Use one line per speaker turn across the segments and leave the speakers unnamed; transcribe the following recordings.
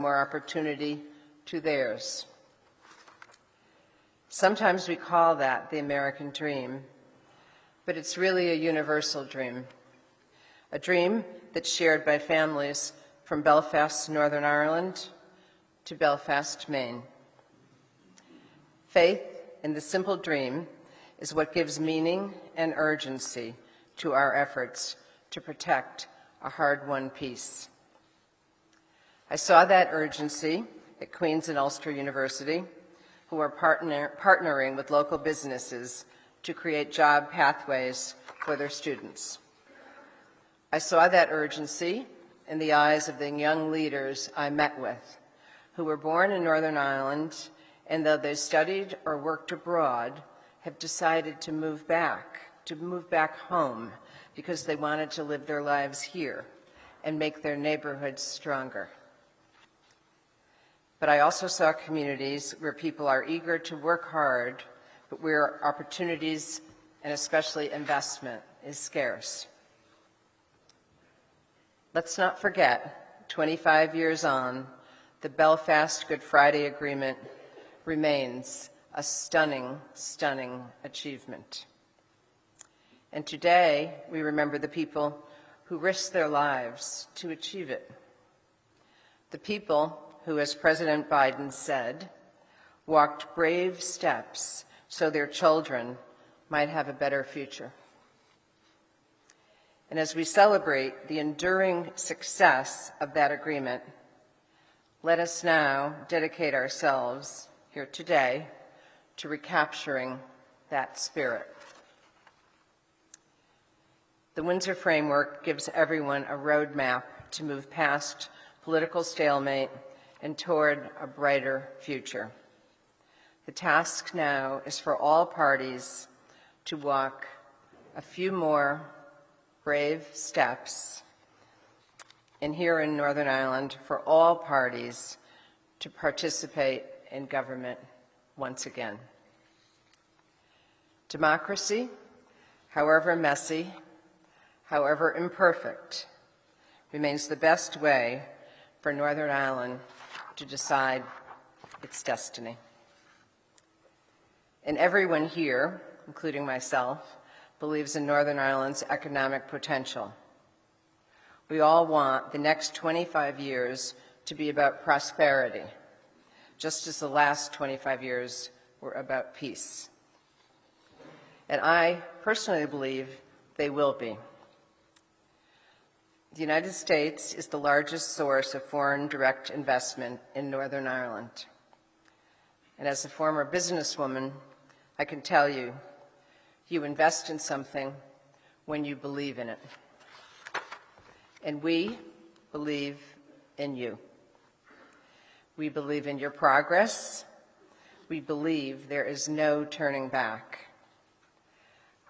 more opportunity to theirs. Sometimes we call that the American dream, but it's really a universal dream, a dream that's shared by families from Belfast, Northern Ireland, to Belfast, Maine. Faith in the simple dream is what gives meaning and urgency to our efforts to protect a hard-won peace. I saw that urgency at Queen's and Ulster University, who are partnering with local businesses to create job pathways for their students. I saw that urgency in the eyes of the young leaders I met with, who were born in Northern Ireland, and though they studied or worked abroad, have decided to move back home because they wanted to live their lives here and make their neighborhoods stronger. But I also saw communities where people are eager to work hard, but where opportunities and especially investment is scarce. Let's not forget, 25 years on, the Belfast Good Friday Agreement remains a stunning, stunning achievement. And today, we remember the people who risked their lives to achieve it. The people who, as President Biden said, walked brave steps so their children might have a better future. And as we celebrate the enduring success of that agreement, let us now dedicate ourselves here today to recapturing that spirit. The Windsor Framework gives everyone a roadmap to move past political stalemate and toward a brighter future. The task now is for all parties to walk a few more brave steps, and here in Northern Ireland, for all parties to participate in government once again. Democracy, however messy, however imperfect, remains the best way for Northern Ireland to decide its destiny. And everyone here, including myself, believes in Northern Ireland's economic potential. We all want the next 25 years to be about prosperity, just as the last 25 years were about peace. And I personally believe they will be. The United States is the largest source of foreign direct investment in Northern Ireland. And as a former businesswoman, I can tell you, you invest in something when you believe in it. And we believe in you. We believe in your progress. We believe there is no turning back.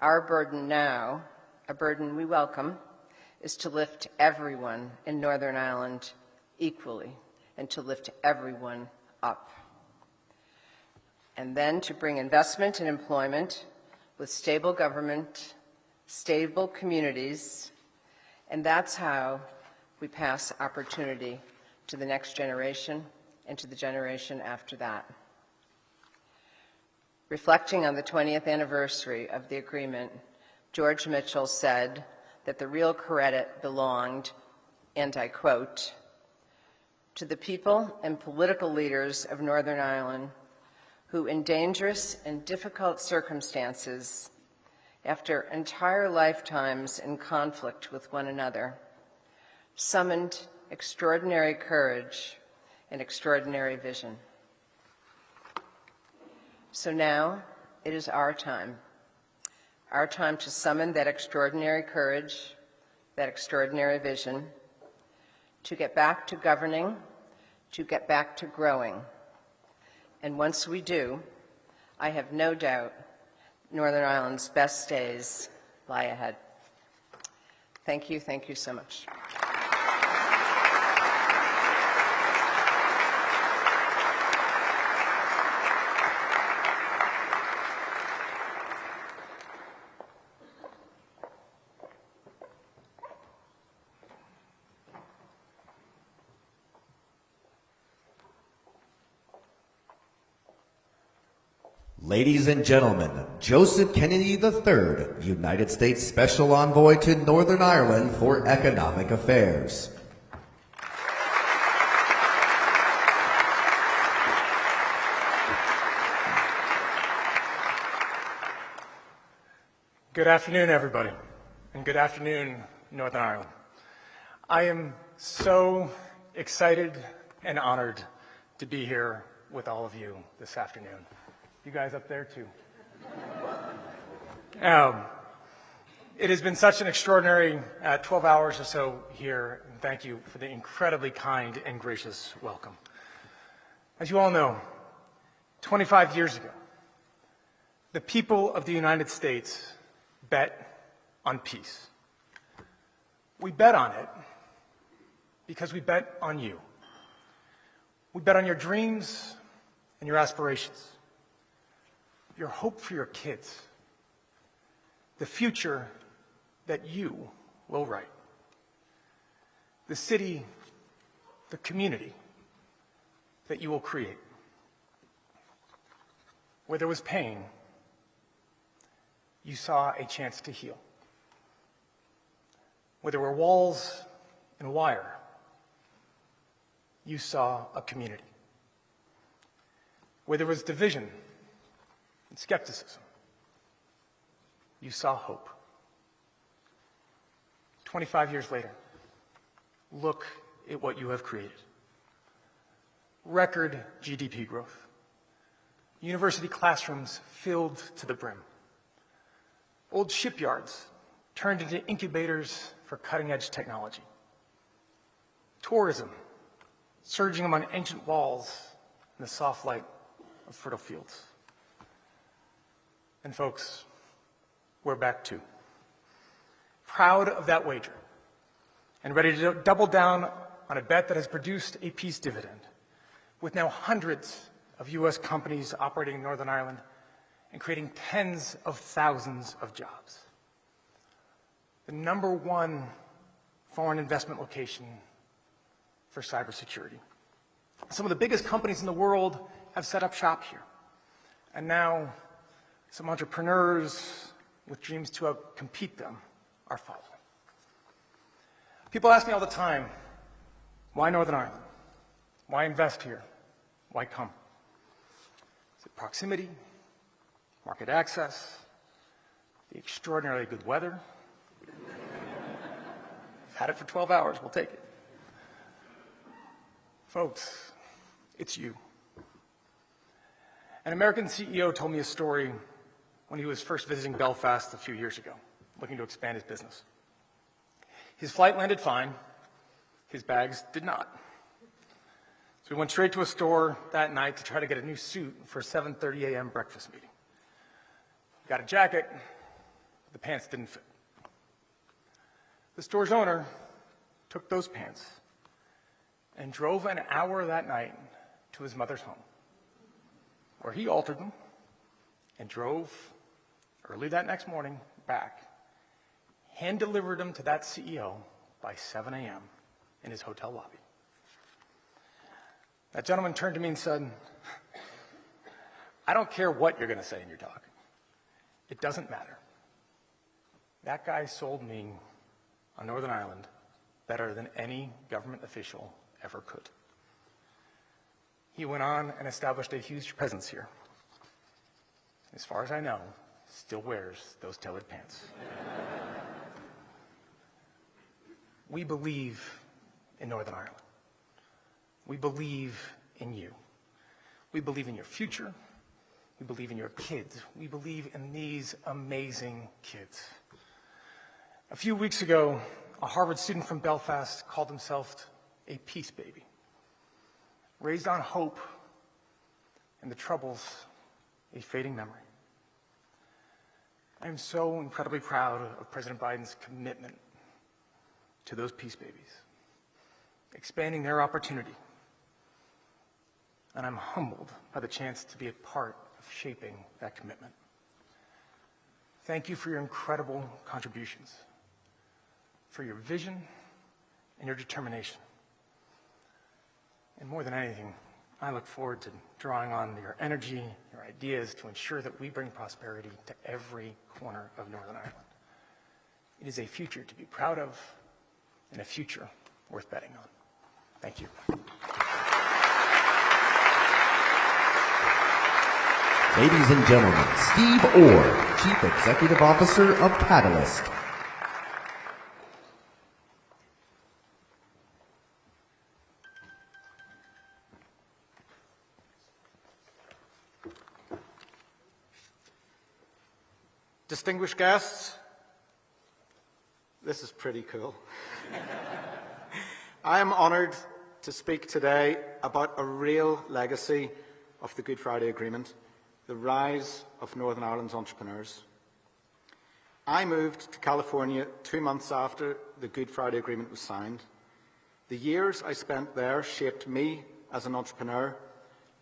Our burden now, a burden we welcome, is to lift everyone in Northern Ireland equally and to lift everyone up. And then to bring investment and employment with stable government, stable communities, and that's how we pass opportunity to the next generation and to the generation after that. Reflecting on the 20th anniversary of the agreement, George Mitchell said that the real credit belonged, and I quote, to the people and political leaders of Northern Ireland who in dangerous and difficult circumstances, after entire lifetimes in conflict with one another, summoned extraordinary courage and extraordinary vision. So now it is our time to summon that extraordinary courage, that extraordinary vision, to get back to governing, to get back to growing. And once we do, I have no doubt Northern Ireland's best days lie ahead. Thank you so much.
Ladies and gentlemen, Joseph Kennedy III, United States Special Envoy to Northern Ireland for Economic Affairs.
Good afternoon, everybody, and good afternoon, Northern Ireland. I am so excited and honored to be here with all of you this afternoon. You guys up there, too. It has been such an extraordinary 12 hours or so here, and thank you for the incredibly kind and gracious welcome. As you all know, 25 years ago, the people of the United States bet on peace. We bet on it because we bet on you. We bet on your dreams and your aspirations, your hope for your kids, the future that you will write, the city, the community that you will create. Where there was pain, you saw a chance to heal. Where there were walls and wire, you saw a community. Where there was division and skepticism, you saw hope. 25 years later, look at what you have created. Record GDP growth. University classrooms filled to the brim. Old shipyards turned into incubators for cutting-edge technology. Tourism surging among ancient walls in the soft light of fertile fields. And folks, we're back too. Proud of that wager and ready to double down on a bet that has produced a peace dividend, with now hundreds of U.S. companies operating in Northern Ireland and creating tens of thousands of jobs. The #1 foreign investment location for cybersecurity. Some of the biggest companies in the world have set up shop here. And now some entrepreneurs with dreams to outcompete them are following. People ask me all the time, why Northern Ireland? Why invest here? Why come? Is it proximity, market access, the extraordinarily good weather? We've had it for 12 hours, we'll take it. Folks, it's you. An American CEO told me a story when he was first visiting Belfast a few years ago, looking to expand his business. His flight landed fine, his bags did not. So he went straight to a store that night to try to get a new suit for a 7:30 a.m. breakfast meeting. He got a jacket, but the pants didn't fit. The store's owner took those pants and drove an hour that night to his mother's home, where he altered them and drove early that next morning back, hand-delivered them to that CEO by 7 a.m. in his hotel lobby. That gentleman turned to me and said, I don't care what you're going to say in your talk. It doesn't matter. That guy sold me on Northern Ireland better than any government official ever could. He went on and established a huge presence here. As far as I know, still wears those tailored pants. We believe in Northern Ireland. We believe in you. We believe in your future. We believe in your kids. We believe in these amazing kids. A few weeks ago, a Harvard student from Belfast called himself a peace baby, raised on hope and the troubles, a fading memory. I am so incredibly proud of President Biden's commitment to those peace babies, expanding their opportunity. And I'm humbled by the chance to be a part of shaping that commitment. Thank you for your incredible contributions, for your vision and your determination. And more than anything, I look forward to drawing on your energy, your ideas to ensure that we bring prosperity to every corner of Northern Ireland. It is a future to be proud of and a future worth betting on. Thank you.
Ladies and gentlemen, Steve Orr, Chief Executive Officer of Catalyst.
Distinguished guests, this is pretty cool. I am honoured to speak today about a real legacy of the Good Friday Agreement, the rise of Northern Ireland's entrepreneurs. I moved to California 2 months after the Good Friday Agreement was signed. The years I spent there shaped me as an entrepreneur,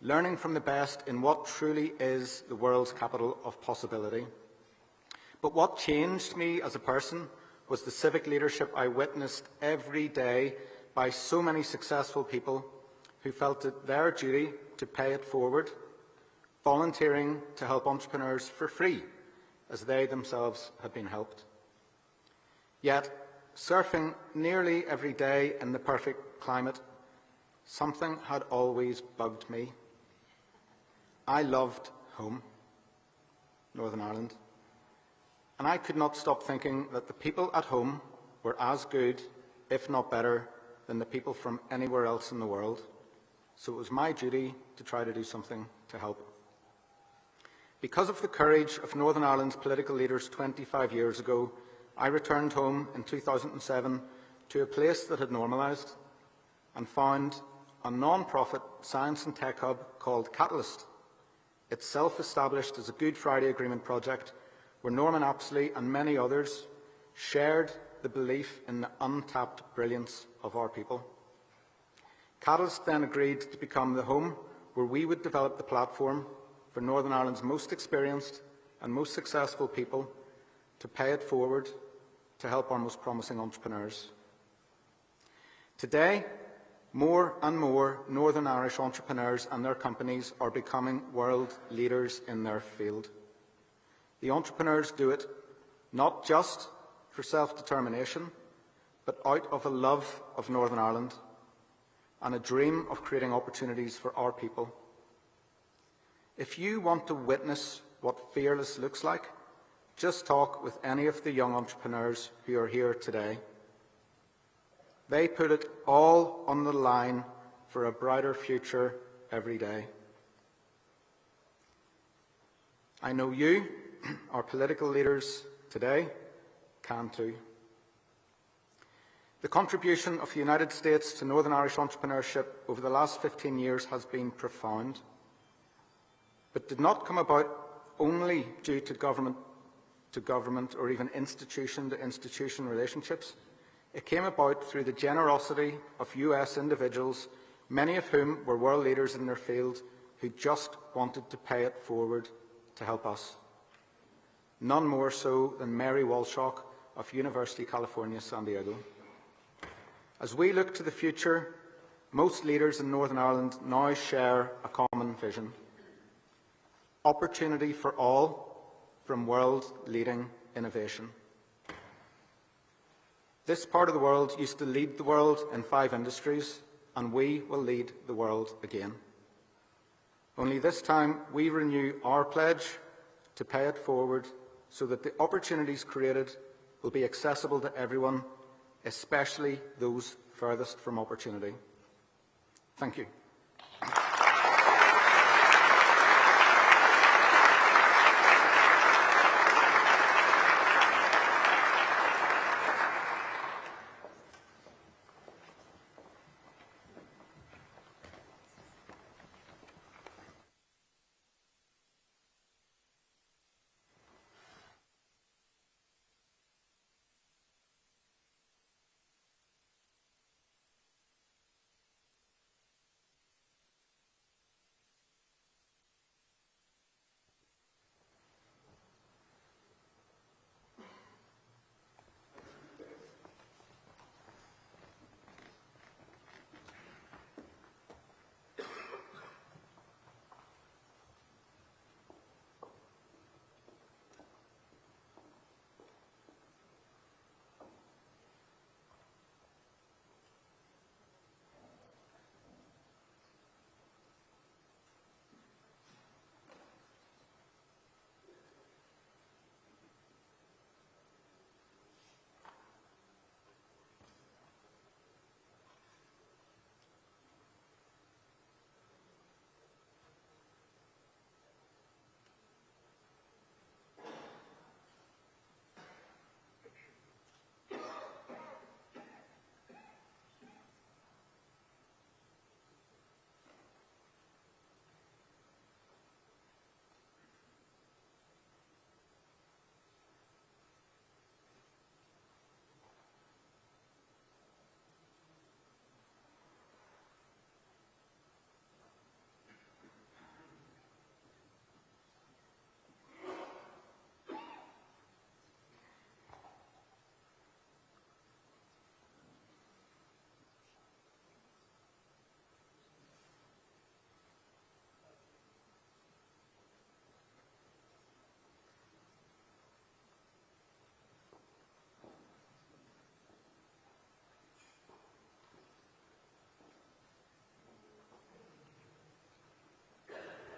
learning from the best in what truly is the world's capital of possibility. But what changed me as a person was the civic leadership I witnessed every day by so many successful people who felt it their duty to pay it forward, volunteering to help entrepreneurs for free, as they themselves had been helped. Yet, surfing nearly every day in the perfect climate, something had always bugged me. I loved home, Northern Ireland. And I could not stop thinking that the people at home were as good, if not better, than the people from anywhere else in the world. So it was my duty to try to do something to help. Because of the courage of Northern Ireland's political leaders 25 years ago, I returned home in 2007 to a place that had normalised and found a non-profit science and tech hub called Catalyst, itself established as a Good Friday Agreement project where Norman Apsley and many others shared the belief in the untapped brilliance of our people. Catalyst then agreed to become the home where we would develop the platform for Northern Ireland's most experienced and most successful people to pay it forward to help our most promising entrepreneurs. Today, more and more Northern Irish entrepreneurs and their companies are becoming world leaders in their field. The entrepreneurs do it not just for self-determination, but out of a love of Northern Ireland and a dream of creating opportunities for our people. If you want to witness what fearless looks like, just talk with any of the young entrepreneurs who are here today. They put it all on the line for a brighter future every day. I know you, our political leaders today, can too. The contribution of the United States to Northern Irish entrepreneurship over the last 15 years has been profound, but did not come about only due to government or even institution to institution relationships. It came about through the generosity of US individuals, many of whom were world leaders in their field, who just wanted to pay it forward to help us. None more so than Mary Walshock of University of California, San Diego. As we look to the future, most leaders in Northern Ireland now share a common vision. Opportunity for all from world-leading innovation. This part of the world used to lead the world in 5 industries, and we will lead the world again. Only this time we renew our pledge to pay it forward so that the opportunities created will be accessible to everyone, especially those furthest from opportunity. Thank you.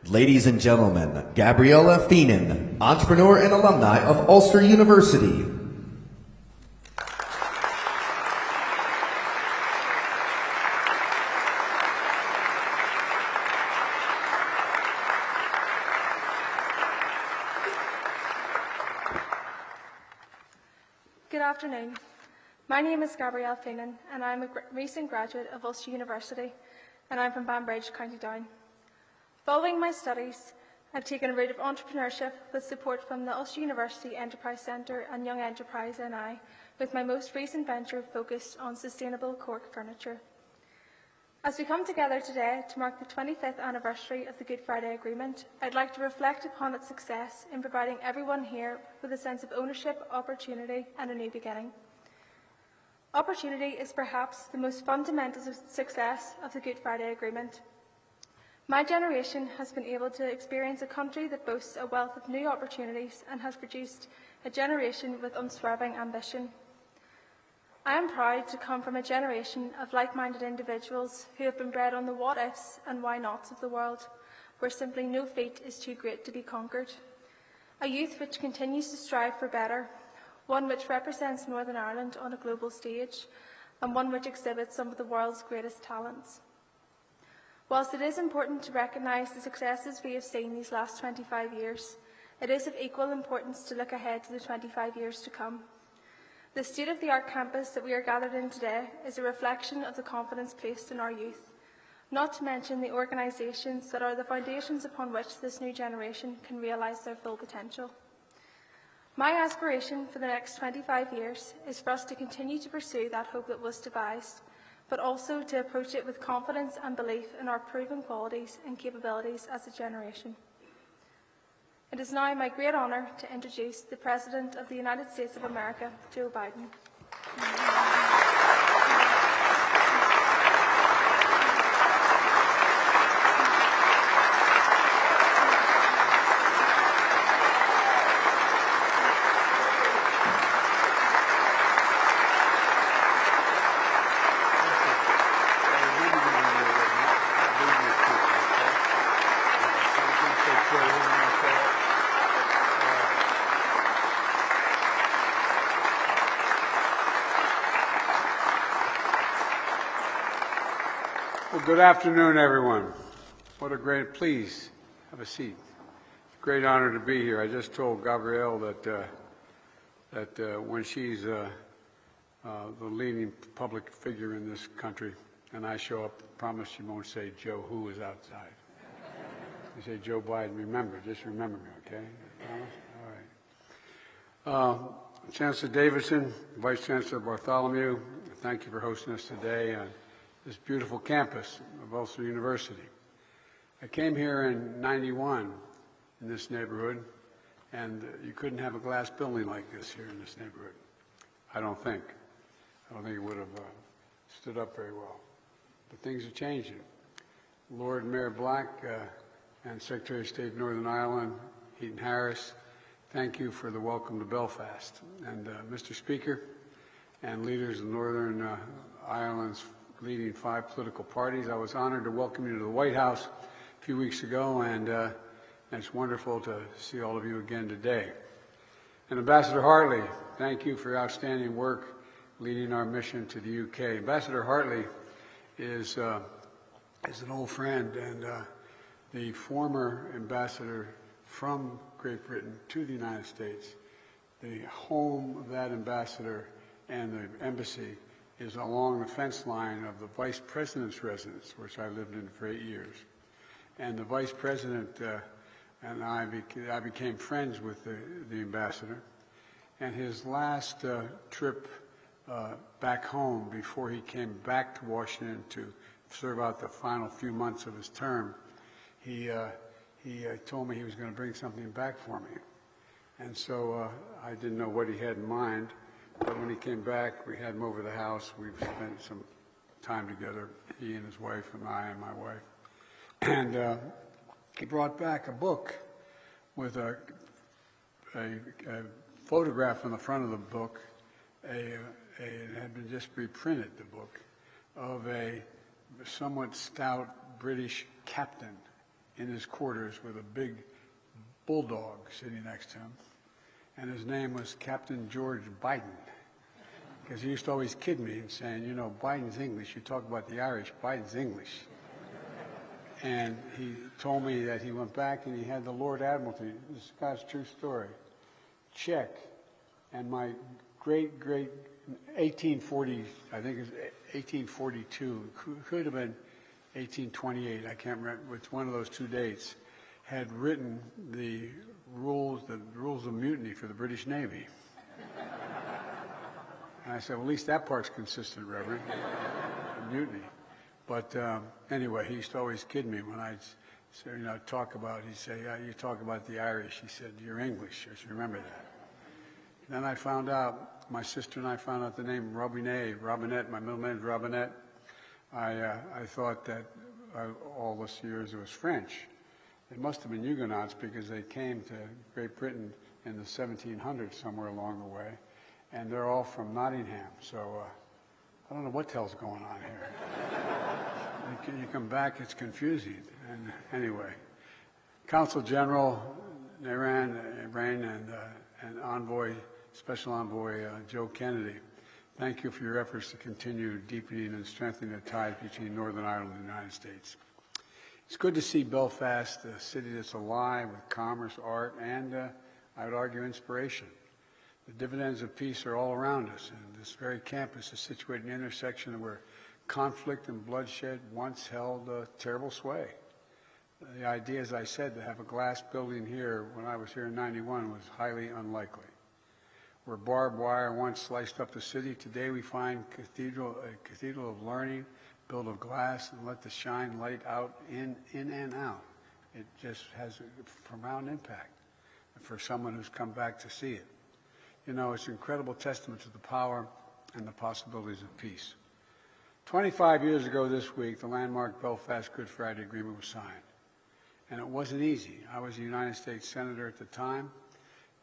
Ladies and gentlemen, Gabriella Feenan, entrepreneur and alumni of Ulster University.
Good afternoon. My name is Gabrielle Feenan and I'm a recent graduate of Ulster University and I'm from Banbridge, County Down. Following my studies, I've taken a route of entrepreneurship with support from the Ulster University Enterprise Centre and Young Enterprise NI, with my most recent venture focused on sustainable cork furniture. As we come together today to mark the 25th anniversary of the Good Friday Agreement, I'd like to reflect upon its success in providing everyone here with a sense of ownership, opportunity and a new beginning. Opportunity is perhaps the most fundamental success of the Good Friday Agreement. My generation has been able to experience a country that boasts a wealth of new opportunities and has produced a generation with unswerving ambition. I am proud to come from a generation of like-minded individuals who have been bred on the what-ifs and why-nots of the world, where simply no feat is too great to be conquered. A youth which continues to strive for better, one which represents Northern Ireland on a global stage, and one which exhibits some of the world's greatest talents. Whilst it is important to recognise the successes we have seen these last 25 years, it is of equal importance to look ahead to the 25 years to come. The state-of-the-art campus that we are gathered in today is a reflection of the confidence placed in our youth, not to mention the organisations that are the foundations upon which this new generation can realise their full potential. My aspiration for the next 25 years is for us to continue to pursue that hope that was devised, but also to approach it with confidence and belief in our proven qualities and capabilities as a generation. It is now my great honour to introduce the President of the United States of America, Joe Biden.
Well, good afternoon, everyone. What a great, please have a seat. Great honor to be here. I just told Gabrielle that when she's the leading public figure in this country, and I show up, promise she won't say Joe who is outside. You say Joe Biden. Remember, just remember me, okay? Promise? All right. Chancellor Davidson, Vice Chancellor Bartholomew, thank you for hosting us today on this beautiful campus of Ulster University. I came here in '91 in this neighborhood, and you couldn't have a glass building like this here in this neighborhood. I don't think it would have stood up very well. But things are changing. Lord Mayor Black and Secretary of State of Northern Ireland, Heaton Harris, thank you for the welcome to Belfast. And Mr. Speaker and leaders of Northern Ireland's leading 5 political parties, I was honored to welcome you to the White House a few weeks ago, and it's wonderful to see all of you again today. And Ambassador Hartley, thank you for your outstanding work leading our mission to the UK. Ambassador Hartley is an old friend and the former ambassador from Great Britain to the United States. The home of that ambassador and the embassy is along the fence line of the Vice President's residence, which I lived in for 8 years. And the Vice President and I became friends with the ambassador. And his last trip back home before he came back to Washington to serve out the final few months of his term, he told me he was going to bring something back for me. And so I didn't know what he had in mind. But when he came back, we had him over the house. We've spent some time together, he and his wife and I and my wife. And he brought back a book with a photograph on the front of the book. It had been just reprinted, the book, of a somewhat stout British captain in his quarters with a big bulldog sitting next to him, and his name was Captain George Biden, because he used to always kid me and saying, you know, Biden's English. You talk about the Irish, Biden's English. And he told me that he went back and he had the Lord Admiralty. This guy's true story. Check. And my great 1840, I think it's 1842, could have been 1828, I can't remember, it's one of those two dates, had written the rules of mutiny for the British Navy. And I said, well, at least that part's consistent, Reverend, mutiny. But anyway, he used to always kid me when I'd say, you know, talk about, he'd say, you talk about the Irish. He said, you're English, just remember that. Then I found out, my sister and I found out the name Robinette, my middle name is Robinette. I thought that all those years it was French. It must have been Huguenots because they came to Great Britain in the 1700s somewhere along the way. And they're all from Nottingham. So I don't know what the hell's going on here. You come back, it's confusing. And anyway, Consul General Naran and Envoy, Special Envoy Joe Kennedy, thank you for your efforts to continue deepening and strengthening the ties between Northern Ireland and the United States. It's good to see Belfast, a city that's alive with commerce, art, and I would argue inspiration. The dividends of peace are all around us, and this very campus is situated in the intersection where conflict and bloodshed once held a terrible sway. The idea, as I said, to have a glass building here when I was here in '91 was highly unlikely. Where barbed wire once sliced up the city, today we find a cathedral of learning, built of glass, and let the shine light out in and out. It just has a profound impact for someone who's come back to see it. You know, it's an incredible testament to the power and the possibilities of peace. 25 years ago this week, the landmark Belfast Good Friday Agreement was signed. And it wasn't easy. I was a United States Senator at the time,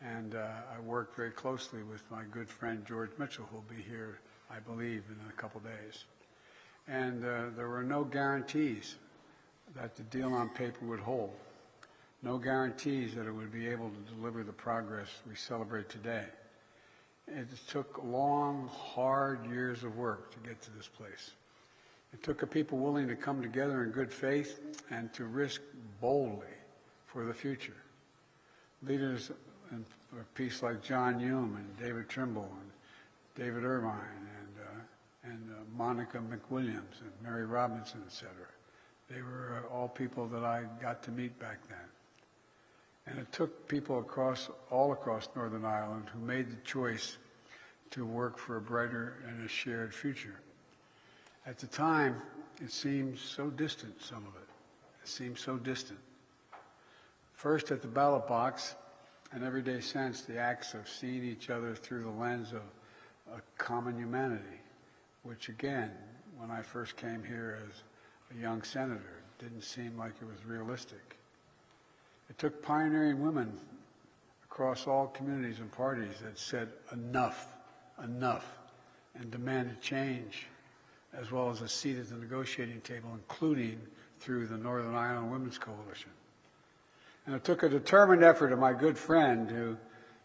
and I worked very closely with my good friend George Mitchell, who will be here, I believe, in a couple days. And there were no guarantees that the deal on paper would hold. No guarantees that it would be able to deliver the progress we celebrate today. It took long, hard years of work to get to this place. It took a people willing to come together in good faith and to risk boldly for the future. Leaders in peace like John Hume and David Trimble and David Irvine and Monica McWilliams and Mary Robinson, etc. They were all people that I got to meet back then. And it took people all across Northern Ireland who made the choice to work for a brighter and a shared future. At the time, it seemed so distant, some of it. It seemed so distant. First at the ballot box, and everyday sense, the acts of seeing each other through the lens of a common humanity, which again, when I first came here as a young senator, didn't seem like it was realistic. It took pioneering women across all communities and parties that said enough, and demanded change, as well as a seat at the negotiating table, including through the Northern Ireland Women's Coalition. And it took a determined effort of my good friend,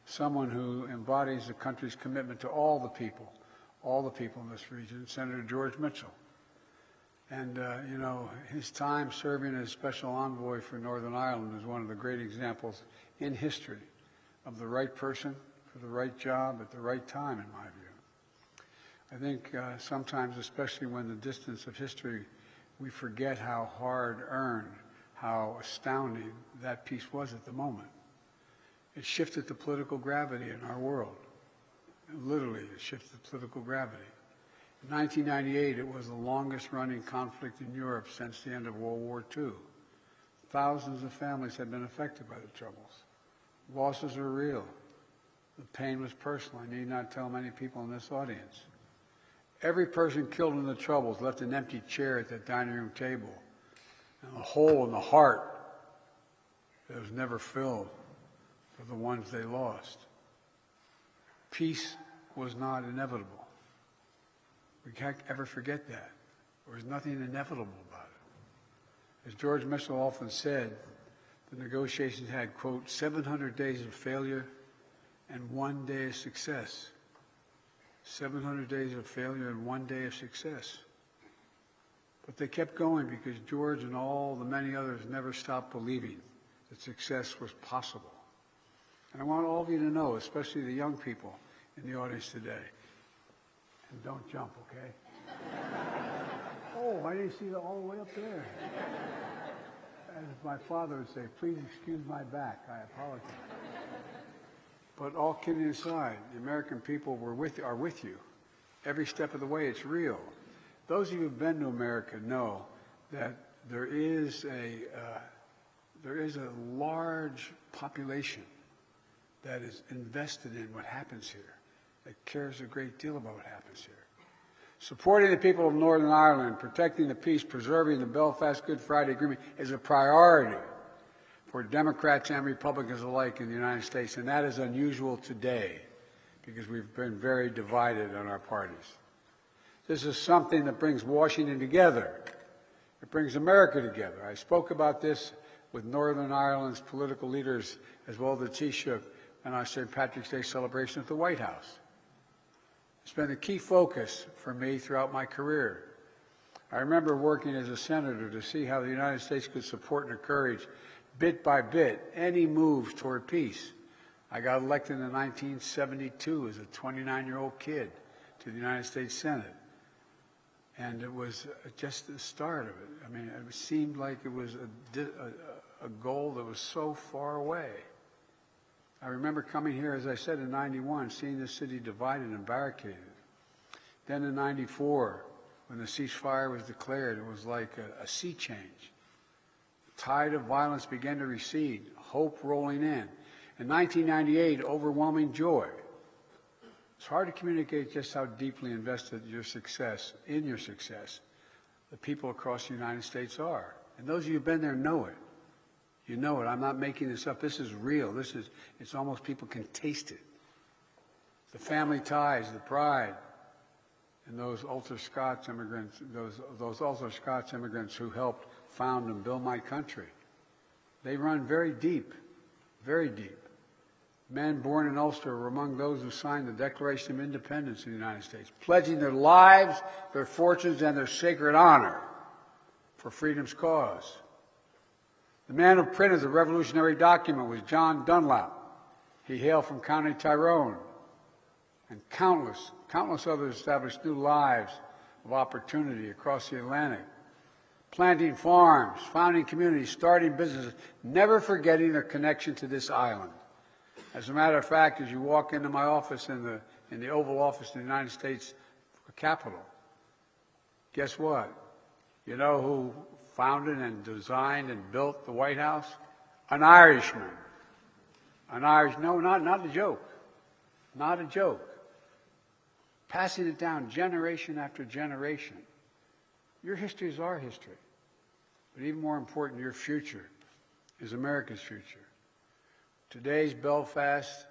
someone who embodies the country's commitment to all the people in this region, Senator George Mitchell. And, you know, his time serving as Special Envoy for Northern Ireland is one of the great examples in history of the right person for the right job at the right time, in my view. I think sometimes, especially when the distance of history, we forget how hard-earned, how astounding that peace was at the moment. It shifted the political gravity in our world. Literally, it shifted the political gravity. In 1998, it was the longest-running conflict in Europe since the end of World War II. Thousands of families had been affected by the Troubles. Losses are real. The pain was personal. I need not tell many people in this audience. Every person killed in the Troubles left an empty chair at that dining room table and a hole in the heart that was never filled for the ones they lost. Peace was not inevitable. We can't ever forget that. There was nothing inevitable about it. As George Mitchell often said, the negotiations had, quote, 700 days of failure and 1 day of success. 700 days of failure and 1 day of success. But they kept going because George and all the many others never stopped believing that success was possible. And I want all of you to know, especially the young people in the audience today, and don't jump, okay? Oh, I didn't see that all the way up there. As my father would say, please excuse my back, I apologize. But all kidding aside, the American people are with you. Every step of the way, it's real. Those of you who've been to America know that there is a large population that is invested in what happens here, that cares a great deal about what happens here. Supporting the people of Northern Ireland, protecting the peace, preserving the Belfast Good Friday Agreement is a priority for Democrats and Republicans alike in the United States, and that is unusual today because we've been very divided on our parties. This is something that brings Washington together. It brings America together. I spoke about this with Northern Ireland's political leaders as well as the Taoiseach on our St. Patrick's Day celebration at the White House. It's been a key focus for me throughout my career. I remember working as a senator to see how the United States could support and encourage, bit by bit, any moves toward peace. I got elected in 1972 as a 29-year-old kid to the United States Senate. And it was just the start of it. I mean, it seemed like it was a goal that was so far away. I remember coming here, as I said, in 91, seeing the city divided and barricaded. Then in 94, when the ceasefire was declared, it was like a sea change. The tide of violence began to recede, hope rolling in. In 1998, overwhelming joy. It's hard to communicate just how deeply invested in your success, the people across the United States are. And those of you who've been there know it. You know it. I'm not making this up. This is real. It's almost people can taste it. The family ties, the pride, and those Ulster Scots immigrants, those Ulster Scots immigrants who helped found and build my country. They run very deep, very deep. Men born in Ulster were among those who signed the Declaration of Independence in the United States, pledging their lives, their fortunes, and their sacred honor for freedom's cause. The man who printed the revolutionary document was John Dunlap. He hailed from County Tyrone. And countless others established new lives of opportunity across the Atlantic, planting farms, founding communities, starting businesses, never forgetting their connection to this island. As a matter of fact, as you walk into my office in the Oval Office in the United States Capitol, guess what? You know who founded and designed and built the White House? An Irishman. No, not a joke. Not a joke. Passing it down generation after generation. Your history is our history. But even more important, your future is America's future. Today's Belfast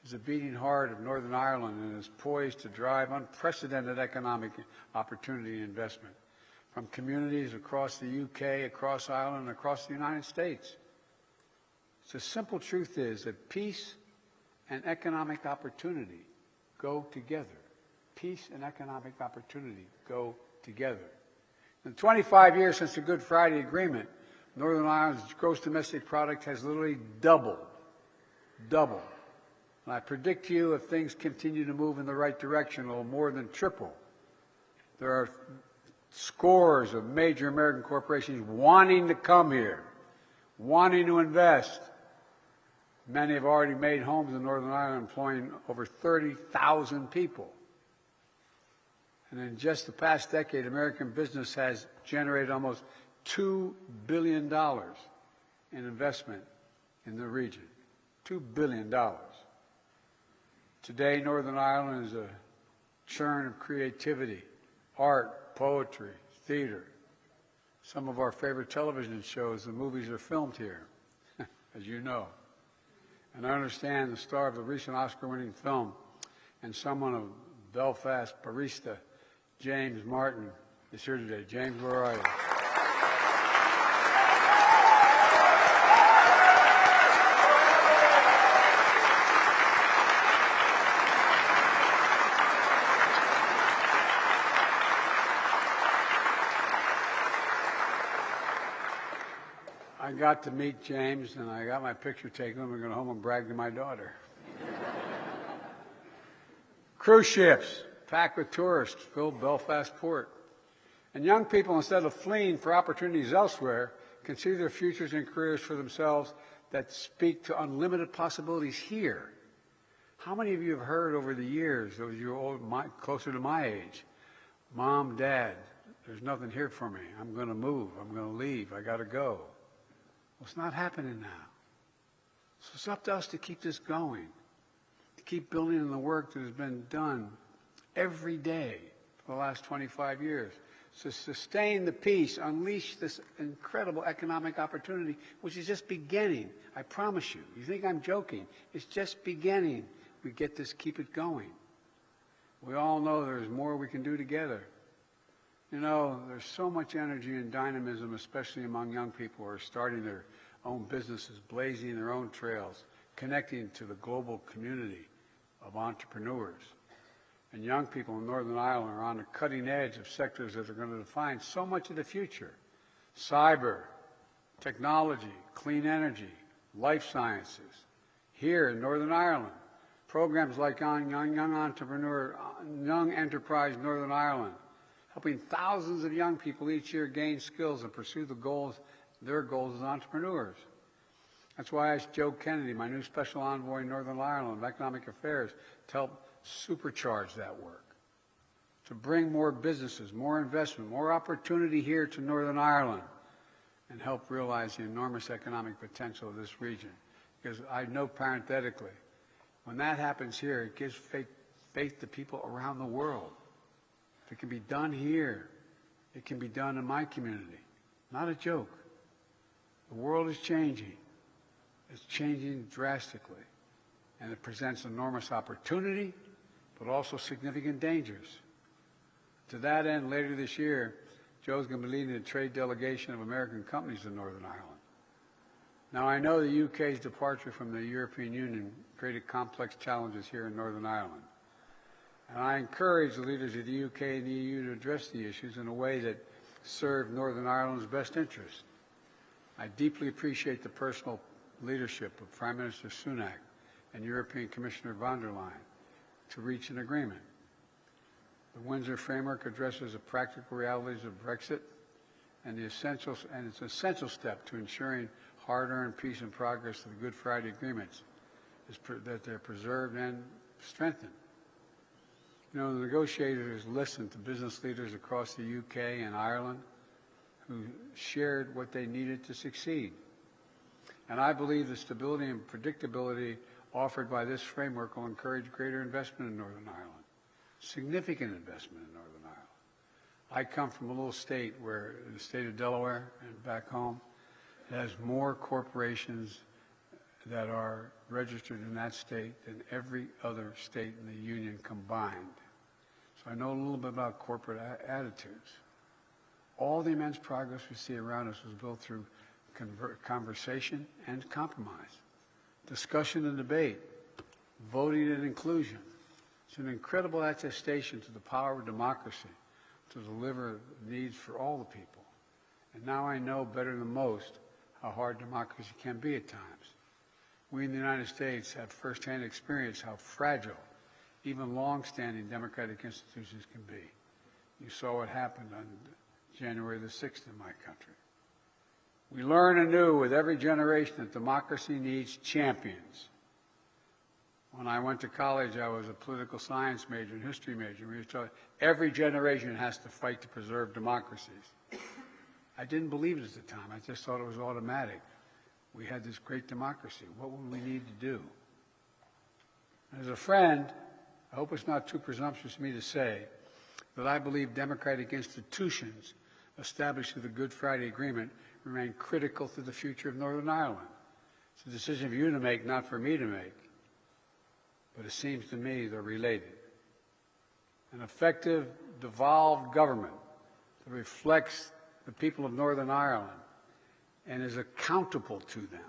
is the beating heart of Northern Ireland and is poised to drive unprecedented economic opportunity and investment from communities across the UK, across Ireland, and across the United States. The simple truth is that peace and economic opportunity go together. Peace and economic opportunity go together. In the 25 years since the Good Friday Agreement, Northern Ireland's gross domestic product has literally doubled. And I predict to you, if things continue to move in the right direction, it will more than triple. There are scores of major American corporations wanting to come here, wanting to invest. Many have already made homes in Northern Ireland, employing over 30,000 people. And in just the past decade, American business has generated almost $2 billion in investment in the region. $2 billion. Today, Northern Ireland is a churn of creativity, art, poetry, theater. Some of our favorite television shows and movies are filmed here, as you know. And I understand the star of the recent Oscar-winning film and someone of Belfast barista, James Martin, is here today. James, where are you? I got to meet James, and I got my picture taken. We're going to home and brag to my daughter. Cruise ships packed with tourists fill Belfast port. And young people, instead of fleeing for opportunities elsewhere, can see their futures and careers for themselves that speak to unlimited possibilities here. How many of you have heard over the years, those of you closer to my age, Mom, Dad, there's nothing here for me. I'm going to move. I'm going to leave. I got to go. Well, it's not happening now. So it's up to us to keep this going, to keep building on the work that has been done every day for the last 25 years. To sustain the peace, unleash this incredible economic opportunity, which is just beginning. I promise you. You think I'm joking. It's just beginning. We get this, keep it going. We all know there's more we can do together. You know, there's so much energy and dynamism, especially among young people who are starting their own businesses, blazing their own trails, connecting to the global community of entrepreneurs. And young people in Northern Ireland are on the cutting edge of sectors that are going to define so much of the future. Cyber, technology, clean energy, life sciences. Here in Northern Ireland, programs like Young Enterprise Northern Ireland, helping thousands of young people each year gain skills and pursue their goals as entrepreneurs. That's why I asked Joe Kennedy, my new special envoy in Northern Ireland of Economic Affairs, to help supercharge that work, to bring more businesses, more investment, more opportunity here to Northern Ireland, and help realize the enormous economic potential of this region. Because I know parenthetically, when that happens here, it gives faith to people around the world. If it can be done here, it can be done in my community. Not a joke. The world is changing. It's changing drastically. And it presents enormous opportunity, but also significant dangers. To that end, later this year, Joe's going to be leading a trade delegation of American companies in Northern Ireland. Now, I know the UK's departure from the European Union created complex challenges here in Northern Ireland. And I encourage the leaders of the UK and the EU to address the issues in a way that serve Northern Ireland's best interest. I deeply appreciate the personal leadership of Prime Minister Sunak and European Commissioner von der Leyen to reach an agreement. The Windsor Framework addresses the practical realities of Brexit and it's an essential step to ensuring hard-earned peace and progress to the Good Friday Agreements, that they're preserved and strengthened. You know, the negotiators listened to business leaders across the UK and Ireland who shared what they needed to succeed. And I believe the stability and predictability offered by this framework will encourage greater investment in Northern Ireland, significant investment in Northern Ireland. I come from a little state where, in the state of Delaware and back home, it has more corporations that are registered in that state than every other state in the Union combined. So I know a little bit about corporate attitudes. All the immense progress we see around us was built through conversation and compromise, discussion and debate, voting and inclusion. It's an incredible attestation to the power of democracy to deliver needs for all the people. And now I know better than most how hard democracy can be at times. We in the United States have firsthand experience how fragile even long-standing democratic institutions can be. You saw what happened on January the 6th in my country. We learn anew with every generation that democracy needs champions. When I went to college, I was a political science major and history major. We were taught every generation has to fight to preserve democracies. I didn't believe it at the time. I just thought it was automatic. We had this great democracy. What would we need to do? As a friend, I hope it's not too presumptuous for me to say that I believe democratic institutions established through the Good Friday Agreement remain critical to the future of Northern Ireland. It's a decision for you to make, not for me to make. But it seems to me they're related. An effective, devolved government that reflects the people of Northern Ireland and is accountable to them.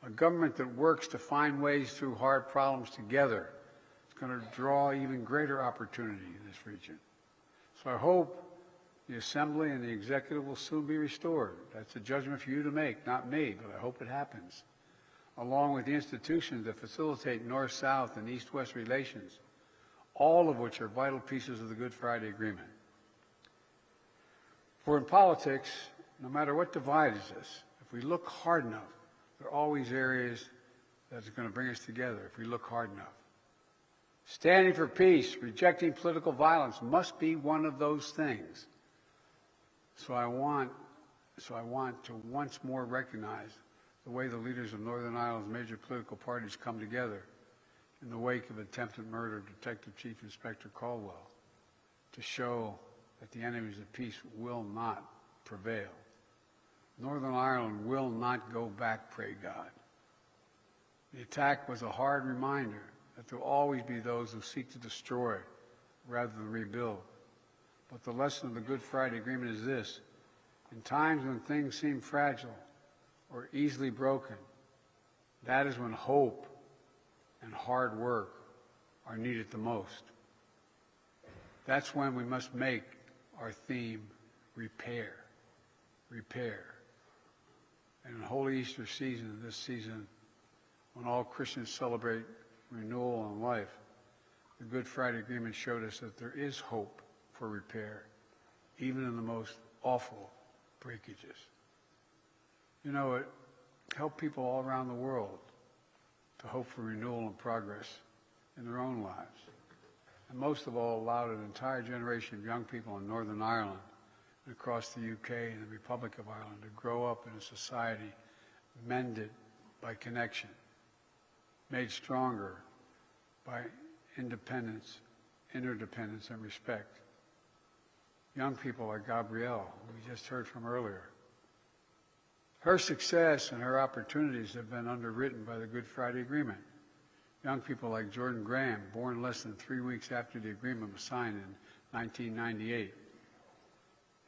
A government that works to find ways through hard problems together is going to draw even greater opportunity in this region. So I hope The Assembly and the Executive will soon be restored. That's a judgment for you to make, not me, but I hope it happens. Along with the institutions that facilitate North-South and East-West relations, all of which are vital pieces of the Good Friday Agreement. For in politics, no matter what divides us, if we look hard enough, there are always areas that are going to bring us together if we look hard enough. Standing for peace, rejecting political violence must be one of those things. So I want to once more recognize the way the leaders of Northern Ireland's major political parties come together in the wake of attempted murder of Detective Chief Inspector Caldwell to show that the enemies of peace will not prevail. Northern Ireland will not go back, pray God. The attack was a hard reminder that there will always be those who seek to destroy rather than rebuild. But the lesson of the Good Friday Agreement is this: in times when things seem fragile or easily broken, that is when hope and hard work are needed the most. That's when we must make our theme repair, repair. And in Holy Easter season, this season, when all Christians celebrate renewal and life, the Good Friday Agreement showed us that there is hope for repair, even in the most awful breakages. You know, it helped people all around the world to hope for renewal and progress in their own lives. And most of all, allowed an entire generation of young people in Northern Ireland and across the UK and the Republic of Ireland to grow up in a society mended by connection, made stronger by independence, interdependence, and respect. Young people like Gabrielle, who we just heard from earlier. Her success and her opportunities have been underwritten by the Good Friday Agreement. Young people like Jordan Graham, born less than 3 weeks after the agreement was signed in 1998.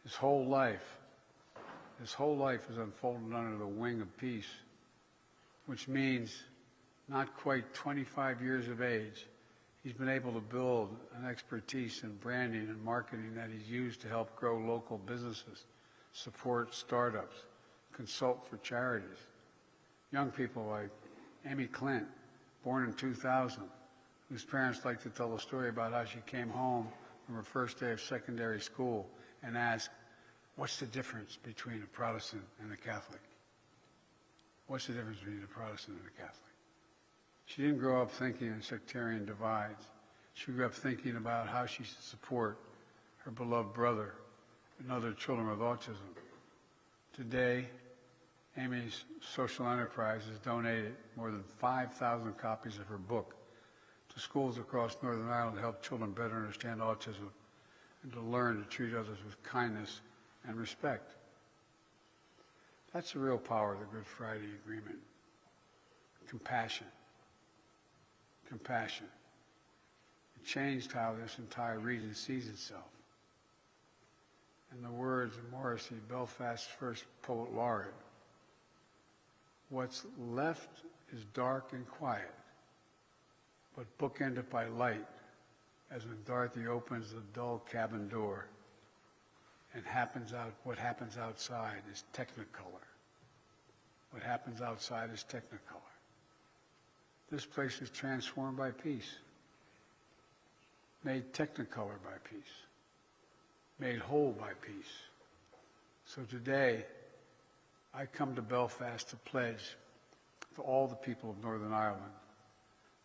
His whole life is unfolded under the wing of peace, which means not quite 25 years of age, he's been able to build an expertise in branding and marketing that he's used to help grow local businesses, support startups, consult for charities. Young people like Amy Clint, born in 2000, whose parents like to tell the story about how she came home from her first day of secondary school and asked, what's the difference between a Protestant and a Catholic? What's the difference between a Protestant and a Catholic? She didn't grow up thinking in sectarian divides. She grew up thinking about how she should support her beloved brother and other children with autism. Today, Amy's social enterprise has donated more than 5,000 copies of her book to schools across Northern Ireland to help children better understand autism and to learn to treat others with kindness and respect. That's the real power of the Good Friday Agreement. Compassion. Compassion. It changed how this entire region sees itself. In the words of Morrissey, Belfast's first poet laureate, what's left is dark and quiet, but bookended by light, as when Dorothy opens the dull cabin door, and what happens outside is technicolor. What happens outside is technicolor. This place is transformed by peace, made technicolor by peace, made whole by peace. So today, I come to Belfast to pledge to all the people of Northern Ireland,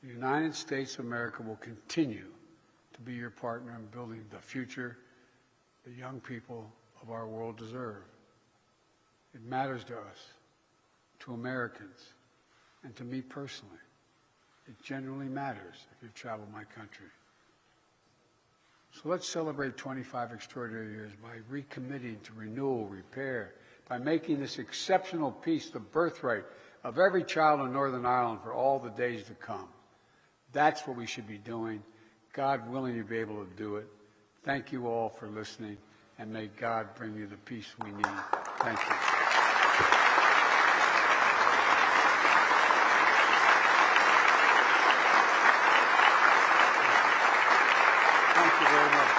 the United States of America will continue to be your partner in building the future the young people of our world deserve. It matters to us, to Americans, and to me personally. It genuinely matters if you've traveled my country. So let's celebrate 25 extraordinary years by recommitting to renewal, repair, by making this exceptional peace the birthright of every child in Northern Ireland for all the days to come. That's what we should be doing. God willing, you'll be able to do it. Thank you all for listening, and may God bring you the peace we need. Thank you. Thank you very much.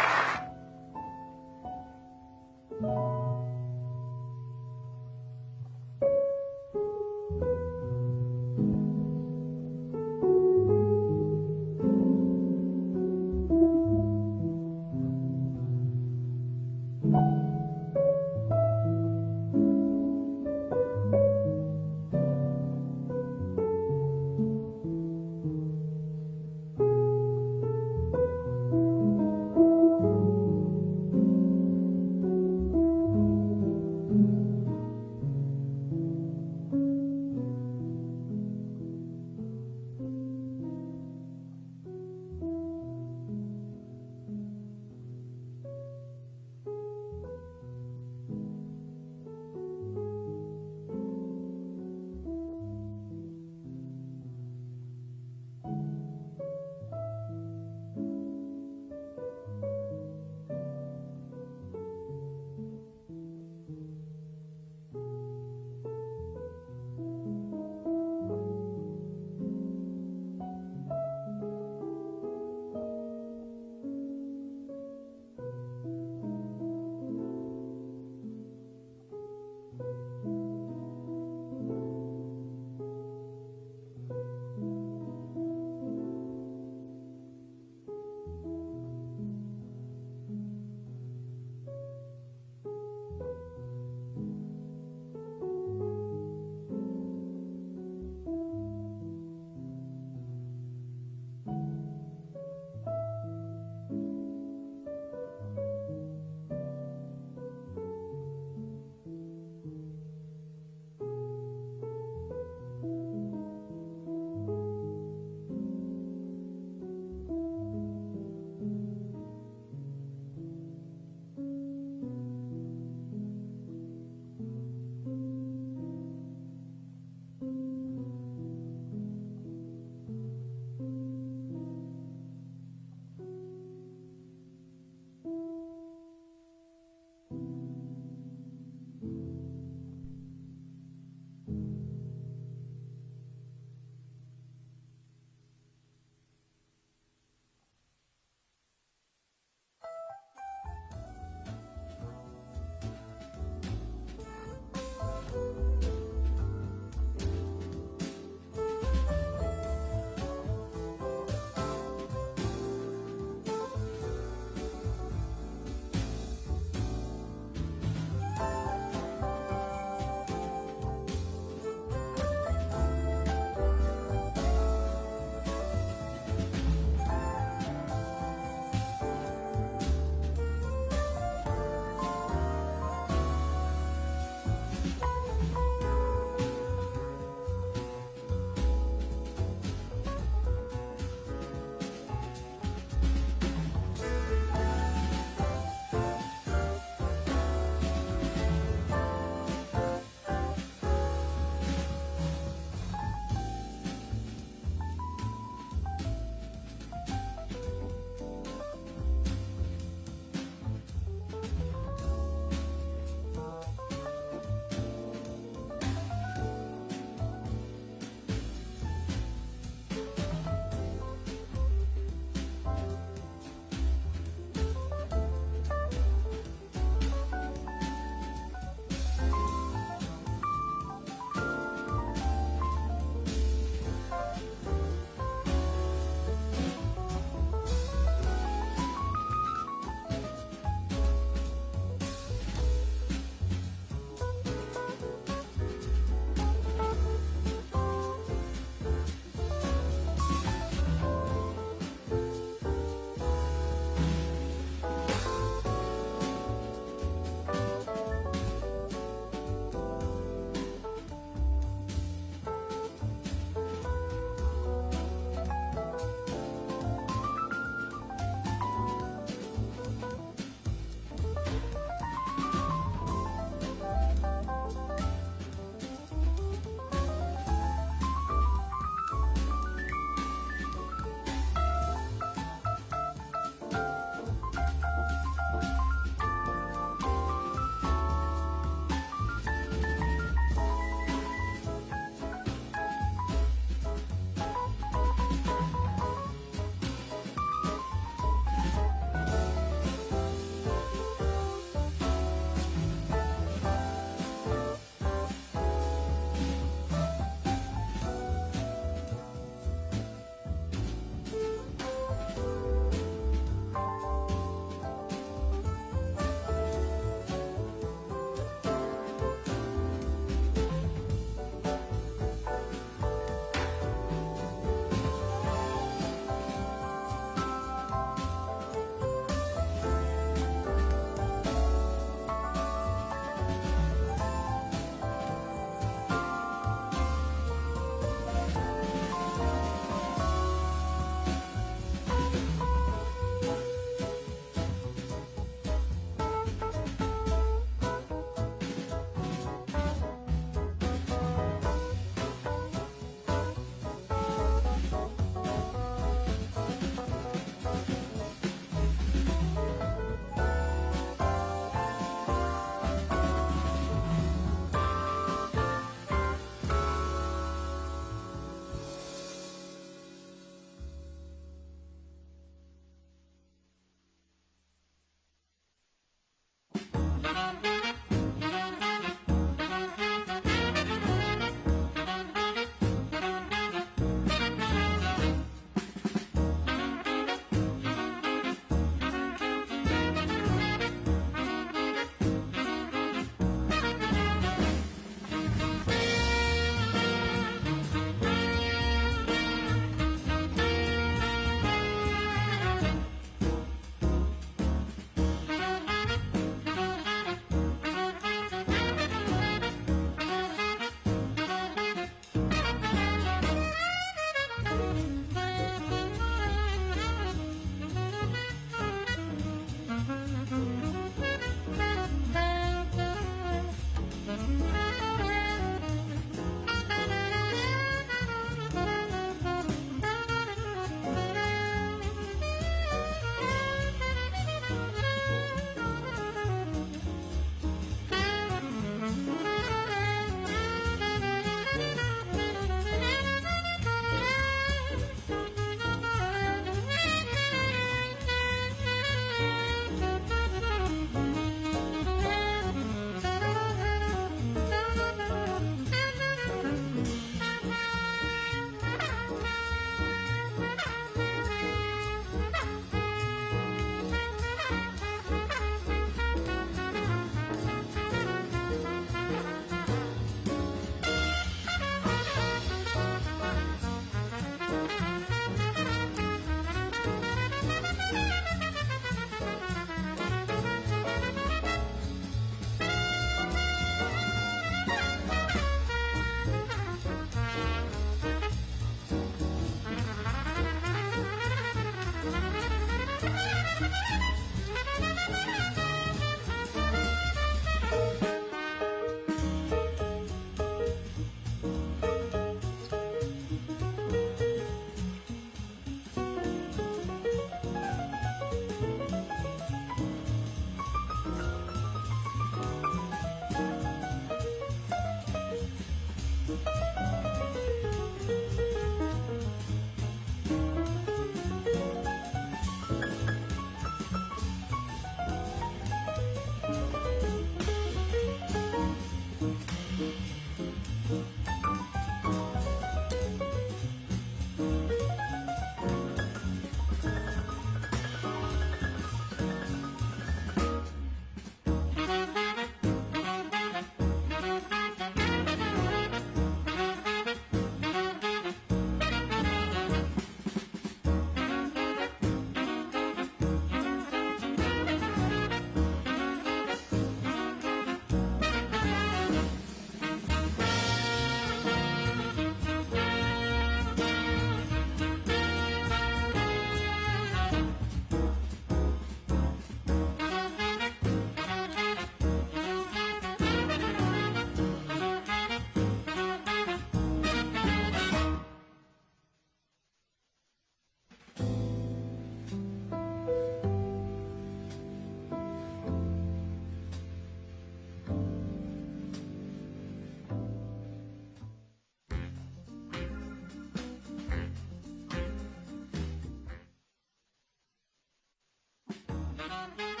you.